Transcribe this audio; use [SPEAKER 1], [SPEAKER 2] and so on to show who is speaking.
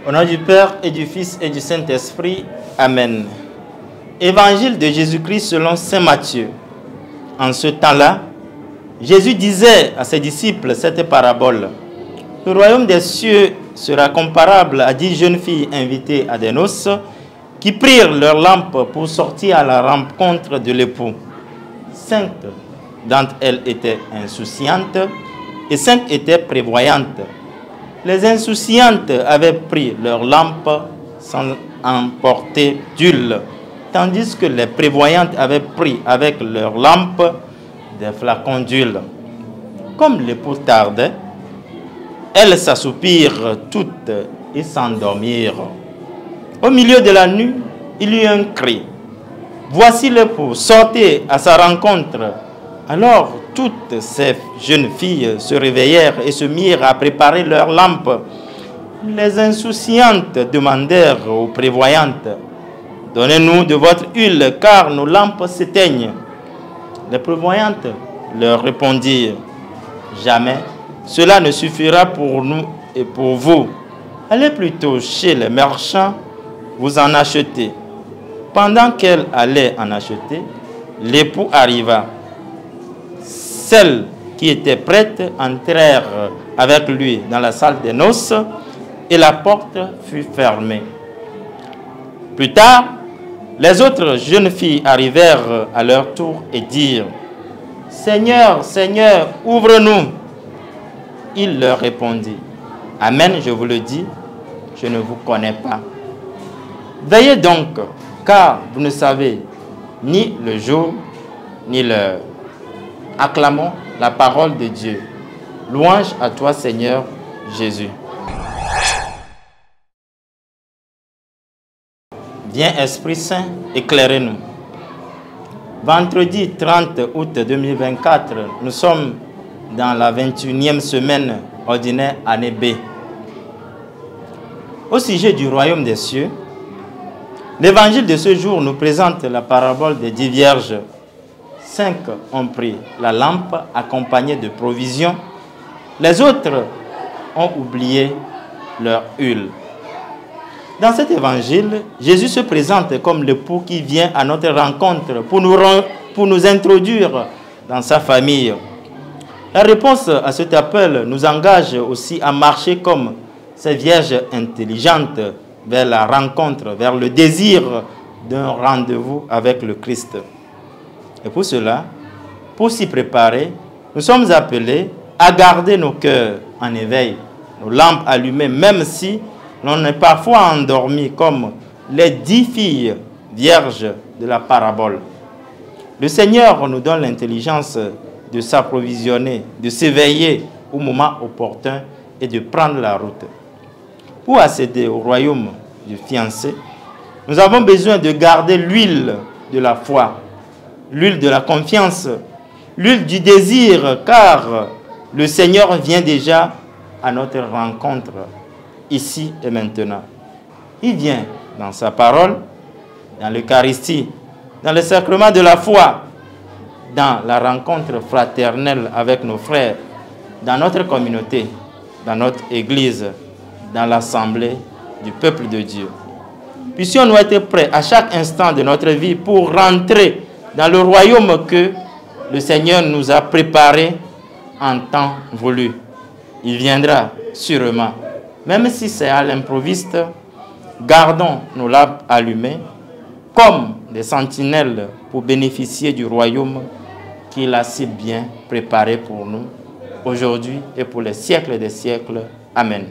[SPEAKER 1] Au nom du Père et du Fils et du Saint-Esprit. Amen. Évangile de Jésus-Christ selon saint Matthieu. En ce temps-là, Jésus disait à ses disciples cette parabole. Le royaume des cieux sera comparable à 10 jeunes filles invitées à des noces qui prirent leur lampe pour sortir à la rencontre de l'époux. 5 d'entre elles étaient insouciantes et 5 étaient prévoyantes. Les insouciantes avaient pris leur lampe sans emporter d'huile, tandis que les prévoyantes avaient pris avec leur lampe des flacons d'huile. Comme l'époux tardait, elles s'assoupirent toutes et s'endormirent. Au milieu de la nuit, il y eut un cri. Voici l'époux, sortez à sa rencontre. Alors toutes ces jeunes filles se réveillèrent et se mirent à préparer leurs lampes. Les insouciantes demandèrent aux prévoyantes, donnez-nous de votre huile, car nos lampes s'éteignent. Les prévoyantes leur répondirent, jamais, cela ne suffira pour nous et pour vous. Allez plutôt chez les marchands, vous en achetez. Pendant qu'elle allait en acheter, l'époux arriva. Celles qui étaient prêtes entrèrent avec lui dans la salle des noces et la porte fut fermée. Plus tard, les autres jeunes filles arrivèrent à leur tour et dirent, « Seigneur, Seigneur, ouvre-nous !» Il leur répondit, « Amen, je vous le dis, je ne vous connais pas. Veillez donc, car vous ne savez ni le jour ni l'heure. » Acclamons la parole de Dieu. Louange à toi, Seigneur Jésus. Viens, Esprit Saint, éclairez-nous. Vendredi 30 août 2024, nous sommes dans la 21e semaine ordinaire année B. Au sujet du royaume des cieux, l'évangile de ce jour nous présente la parabole des 10 vierges. 5 ont pris la lampe accompagnée de provisions. Les autres ont oublié leur huile. Dans cet évangile, Jésus se présente comme l'époux qui vient à notre rencontre pour nous introduire dans sa famille. La réponse à cet appel nous engage aussi à marcher comme ces vierges intelligentes vers la rencontre, vers le désir d'un rendez-vous avec le Christ. Et pour cela, pour s'y préparer, nous sommes appelés à garder nos cœurs en éveil, nos lampes allumées, même si l'on est parfois endormi comme les 10 filles vierges de la parabole. Le Seigneur nous donne l'intelligence de s'approvisionner, de s'éveiller au moment opportun et de prendre la route. Pour accéder au royaume du fiancé, nous avons besoin de garder l'huile de la foi, l'huile de la confiance, l'huile du désir, car le Seigneur vient déjà à notre rencontre, ici et maintenant. Il vient dans sa parole, dans l'Eucharistie, dans le sacrement de la foi, dans la rencontre fraternelle avec nos frères, dans notre communauté, dans notre Église, dans l'assemblée du peuple de Dieu. Puissions-nous être prêts à chaque instant de notre vie pour rentrer dans le royaume que le Seigneur nous a préparé en temps voulu. Il viendra sûrement. Même si c'est à l'improviste, gardons nos lampes allumées comme des sentinelles pour bénéficier du royaume qu'il a si bien préparé pour nous aujourd'hui et pour les siècles des siècles. Amen.